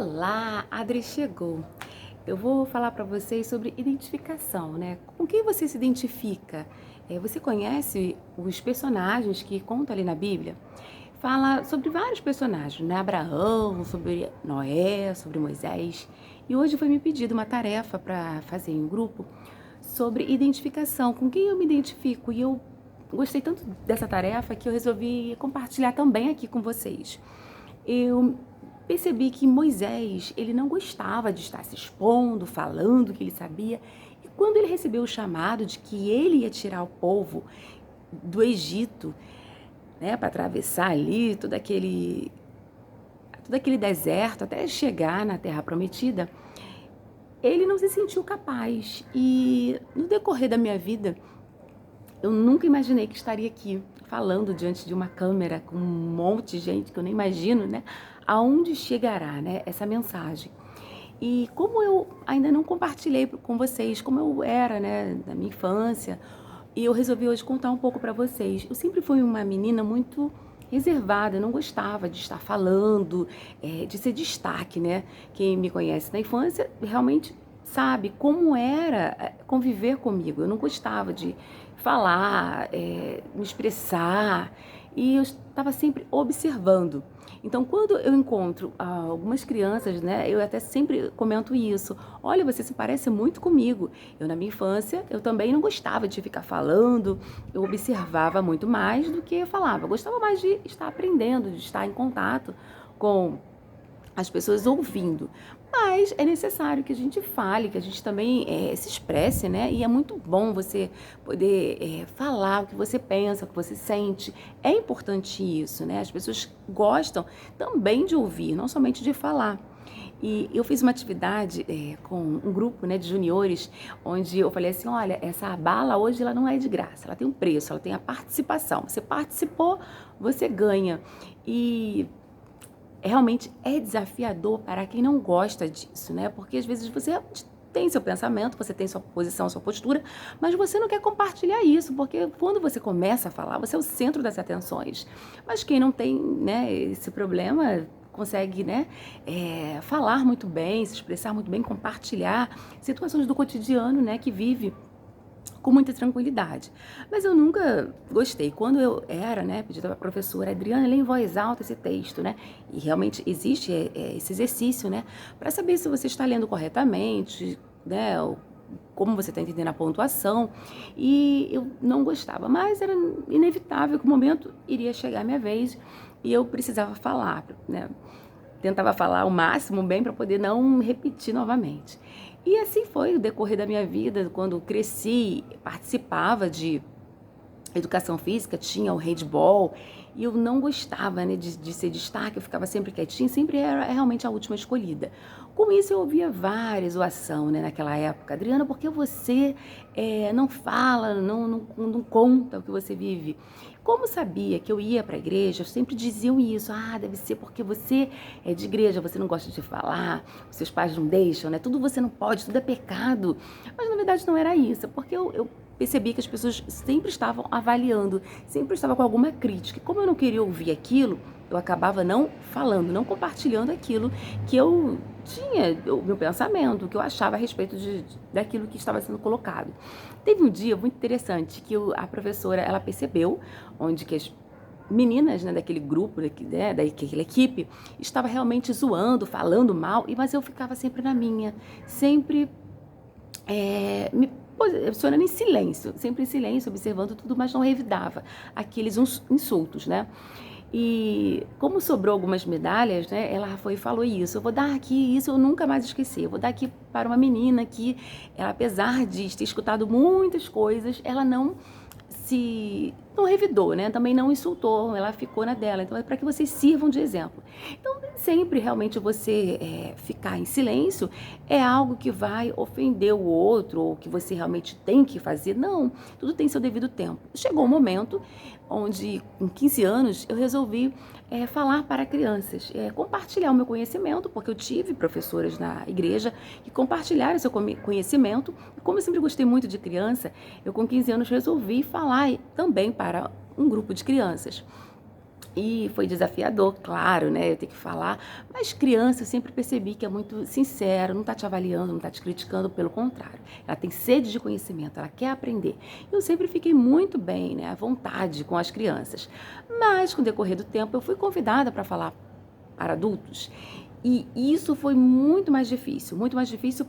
Olá, Adri chegou. Eu vou falar para vocês sobre identificação, né? Com quem você se identifica? Você conhece os personagens que contam ali na Bíblia? Fala sobre vários personagens, né? Abraão, sobre Noé, sobre Moisés. E hoje foi me pedido uma tarefa para fazer em um grupo sobre identificação, com quem eu me identifico. E eu gostei tanto dessa tarefa que eu resolvi compartilhar também aqui com vocês. Eu percebi que Moisés, ele não gostava de estar se expondo, falando o que ele sabia. E quando ele recebeu o chamado de que ele ia tirar o povo do Egito, né, para atravessar ali todo aquele deserto até chegar na Terra Prometida, ele não se sentiu capaz. E no decorrer da minha vida, eu nunca imaginei que estaria aqui falando diante de uma câmera com um monte de gente que eu nem imagino, né? Aonde chegará, né, essa mensagem. E como eu ainda não compartilhei com vocês como eu era, né, na minha infância, e eu resolvi hoje contar um pouco para vocês. Eu sempre fui uma menina muito reservada, eu não gostava de estar falando, de ser destaque, né? Quem me conhece na infância realmente sabe como era conviver comigo. Eu não gostava de falar, me expressar, e eu estava sempre observando. Então, quando eu encontro algumas crianças, né, eu até sempre comento isso. Olha, você se parece muito comigo. Eu, na minha infância, eu também não gostava de ficar falando, eu observava muito mais do que falava. Eu gostava mais de estar aprendendo, de estar em contato com as pessoas ouvindo. Mas é necessário que a gente fale, que a gente também se expresse, né? E é muito bom você poder falar o que você pensa, o que você sente. É importante isso, né? As pessoas gostam também de ouvir, não somente de falar. E eu fiz uma atividade com um grupo, né, de juniores, onde eu falei assim, olha, essa bala hoje ela não é de graça, ela tem um preço, ela tem a participação. Você participou, você ganha. E realmente é desafiador para quem não gosta disso, né? Porque às vezes você tem seu pensamento, você tem sua posição, sua postura, mas você não quer compartilhar isso, porque quando você começa a falar, você é o centro das atenções. Mas quem não tem, né, esse problema consegue, né, falar muito bem, se expressar muito bem, compartilhar situações do cotidiano, né, que vive com muita tranquilidade. Mas eu nunca gostei. Quando eu era, né, pedida para a professora Adriana, lê em voz alta esse texto, né? E realmente existe esse exercício, né, para saber se você está lendo corretamente, né, como você está entendendo a pontuação. E eu não gostava, mas era inevitável que o momento iria chegar a minha vez e eu precisava falar, né? Tentava falar o máximo bem para poder não repetir novamente. E assim foi o decorrer da minha vida. Quando cresci, participava de educação física, tinha o handball, e eu não gostava, né, de ser destaque, eu ficava sempre quietinha, sempre era realmente a última escolhida. Com isso eu ouvia várias zoação, né, naquela época. Adriana, por que você não fala, não conta o que você vive? Como sabia que eu ia para a igreja, sempre diziam isso. Ah, deve ser porque você é de igreja, você não gosta de falar, seus pais não deixam, né? Tudo você não pode, tudo é pecado. Mas na verdade não era isso, porque eu percebi que as pessoas sempre estavam avaliando, sempre estava com alguma crítica. E como eu não queria ouvir aquilo, eu acabava não falando, não compartilhando aquilo que eu tinha, o meu pensamento, o que eu achava a respeito daquilo que estava sendo colocado. Teve um dia muito interessante que a professora, ela percebeu onde que as meninas, né, daquele grupo, né, daquela equipe, estava realmente zoando, falando mal, mas eu ficava sempre na minha, sempre me posicionando em silêncio, sempre em silêncio, observando tudo, mas não revidava aqueles insultos, né? E como sobrou algumas medalhas, né, ela foi e falou isso, eu vou dar aqui, isso eu nunca mais esqueci, eu vou dar aqui para uma menina que, ela, apesar de ter escutado muitas coisas, ela não revidou, né? Também não insultou, ela ficou na dela. Então é para que vocês sirvam de exemplo. Então, nem sempre realmente você ficar em silêncio é algo que vai ofender o outro ou que você realmente tem que fazer. Não, tudo tem seu devido tempo. Chegou um momento onde, com 15 anos, eu resolvi falar para crianças, compartilhar o meu conhecimento, porque eu tive professoras na igreja que compartilharam seu conhecimento. E como eu sempre gostei muito de criança, eu com 15 anos resolvi falar também para um grupo de crianças. E foi desafiador, claro, né, eu ter que falar, mas criança eu sempre percebi que é muito sincero, não tá te avaliando, não tá te criticando, pelo contrário. Ela tem sede de conhecimento, ela quer aprender. Eu sempre fiquei muito bem, né, à vontade com as crianças. Mas com o decorrer do tempo eu fui convidada para falar para adultos. E isso foi muito mais difícil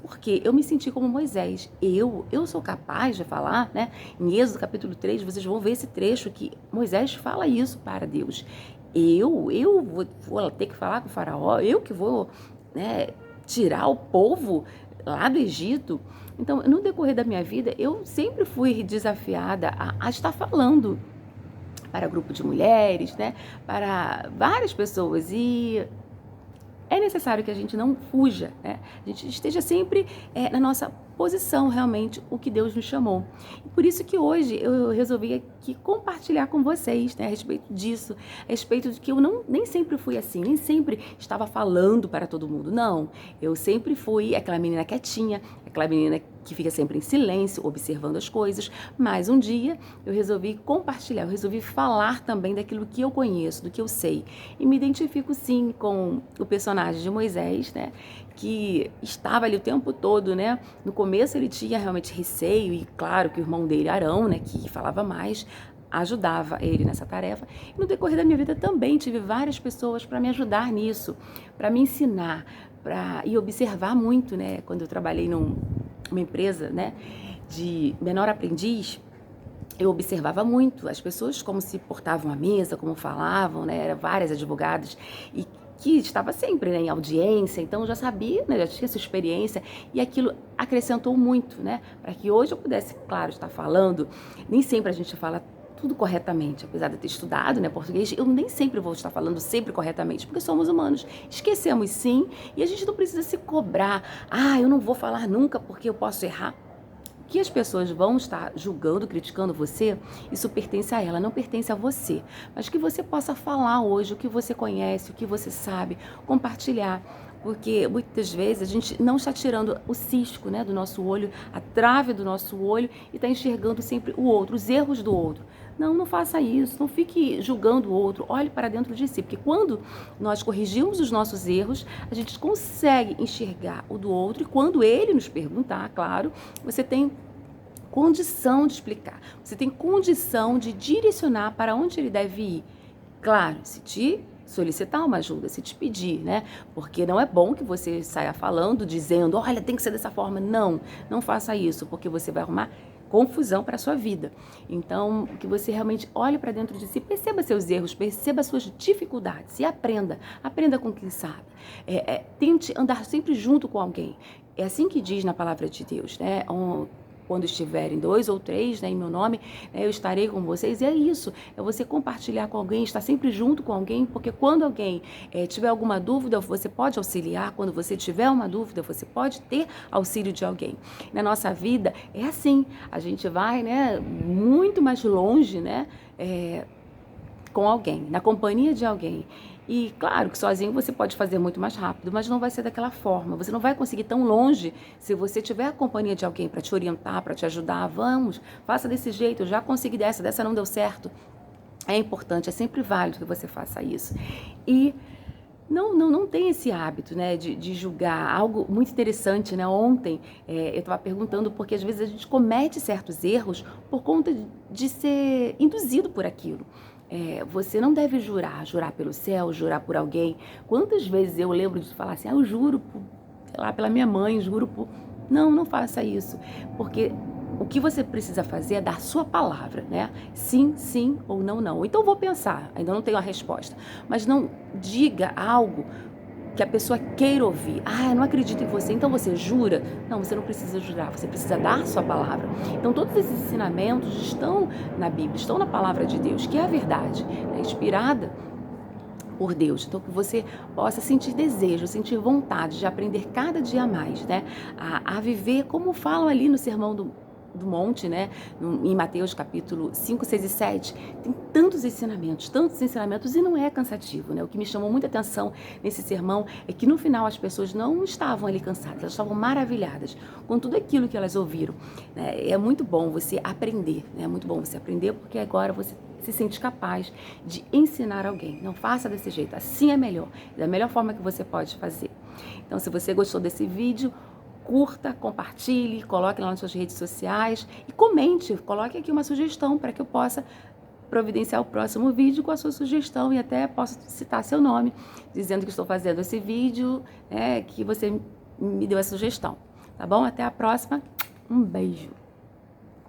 porque eu me senti como Moisés. Eu sou capaz de falar, né? Em Êxodo capítulo 3, vocês vão ver esse trecho que Moisés fala isso para Deus. Eu vou ter que falar com o faraó, eu que vou, né, tirar o povo lá do Egito. Então, no decorrer da minha vida, eu sempre fui desafiada a estar falando para grupo de mulheres, né, para várias pessoas. E é necessário que a gente não fuja, né? A gente esteja sempre na nossa posição, realmente, o que Deus nos chamou. E por isso que hoje eu resolvi aqui compartilhar com vocês, né, a respeito disso, a respeito de que eu nem sempre fui assim, nem sempre estava falando para todo mundo, não. Eu sempre fui aquela menina quietinha, aquela menina que fica sempre em silêncio, observando as coisas, mas um dia eu resolvi compartilhar, eu resolvi falar também daquilo que eu conheço, do que eu sei. E me identifico sim com o personagem de Moisés, né, que estava ali o tempo todo, né? No começo ele tinha realmente receio e claro que o irmão dele, Arão, né, que falava mais, ajudava ele nessa tarefa. E no decorrer da minha vida também tive várias pessoas para me ajudar nisso, para me ensinar, e observar muito, né? Quando eu trabalhei numa empresa, né, de menor aprendiz, eu observava muito as pessoas como se portavam à mesa, como falavam, né? Eram várias advogadas e que estava sempre, né, em audiência, então eu já sabia, né, já tinha essa experiência e aquilo acrescentou muito, né, para que hoje eu pudesse, claro, estar falando. Nem sempre a gente fala tudo corretamente, apesar de eu ter estudado, né, português, eu nem sempre vou estar falando sempre corretamente, porque somos humanos. Esquecemos sim, e a gente não precisa se cobrar. Eu não vou falar nunca porque eu posso errar. Que as pessoas vão estar julgando, criticando você, isso pertence a ela, não pertence a você. Mas que você possa falar hoje o que você conhece, o que você sabe, compartilhar. Porque muitas vezes a gente não está tirando o cisco, né, do nosso olho, a trave do nosso olho e está enxergando sempre o outro, os erros do outro. Não, não faça isso, não fique julgando o outro, olhe para dentro de si, porque quando nós corrigimos os nossos erros, a gente consegue enxergar o do outro e quando ele nos perguntar, claro, você tem condição de explicar, você tem condição de direcionar para onde ele deve ir. Claro, se te solicitar uma ajuda, se te pedir, né? Porque não é bom que você saia falando, dizendo, olha, tem que ser dessa forma. Não, não faça isso, porque você vai arrumar confusão para a sua vida. Então, que você realmente olhe para dentro de si, perceba seus erros, perceba suas dificuldades e aprenda com quem sabe. Tente andar sempre junto com alguém. É assim que diz na palavra de Deus, né? Quando estiverem 2 ou 3, né, em meu nome, né, eu estarei com vocês. E é isso, é você compartilhar com alguém, estar sempre junto com alguém, porque quando alguém tiver alguma dúvida, você pode auxiliar. Quando você tiver uma dúvida, você pode ter auxílio de alguém. Na nossa vida é assim, a gente vai, né, muito mais longe, né, com alguém, na companhia de alguém. E claro que sozinho você pode fazer muito mais rápido, mas não vai ser daquela forma. Você não vai conseguir tão longe se você tiver a companhia de alguém para te orientar, para te ajudar. Vamos, faça desse jeito, eu já consegui dessa não deu certo. É importante, é sempre válido que você faça isso. E não tem esse hábito, né, de julgar. Algo muito interessante, né? Ontem eu estava perguntando porque às vezes a gente comete certos erros por conta de ser induzido por aquilo. Você não deve jurar pelo céu, jurar por alguém. Quantas vezes eu lembro de falar assim, eu juro, sei lá, pela minha mãe, juro por... Não faça isso, porque o que você precisa fazer é dar sua palavra, né? Sim, sim ou não, não. Então vou pensar, ainda não tenho a resposta, mas não diga algo que a pessoa queira ouvir. Eu não acredito em você, então você jura? Não, você não precisa jurar, você precisa dar sua palavra. Então todos esses ensinamentos estão na Bíblia, estão na palavra de Deus, que é a verdade, né? Inspirada por Deus. Então que você possa sentir desejo, sentir vontade de aprender cada dia mais, né? A viver como falam ali no sermão do Monte, né? Em Mateus capítulo 5, 6 e 7, tem tantos ensinamentos e não é cansativo, né? O que me chamou muita atenção nesse sermão é que no final as pessoas não estavam ali cansadas, elas estavam maravilhadas com tudo aquilo que elas ouviram, né? É muito bom você aprender, né? É muito bom você aprender porque agora você se sente capaz de ensinar alguém. Não faça desse jeito, assim é melhor, da melhor forma que você pode fazer. Então, se você gostou desse vídeo, curta, compartilhe, coloque lá nas suas redes sociais e comente, coloque aqui uma sugestão para que eu possa providenciar o próximo vídeo com a sua sugestão e até posso citar seu nome, dizendo que estou fazendo esse vídeo, que você me deu essa sugestão. Tá bom? Até a próxima. Um beijo.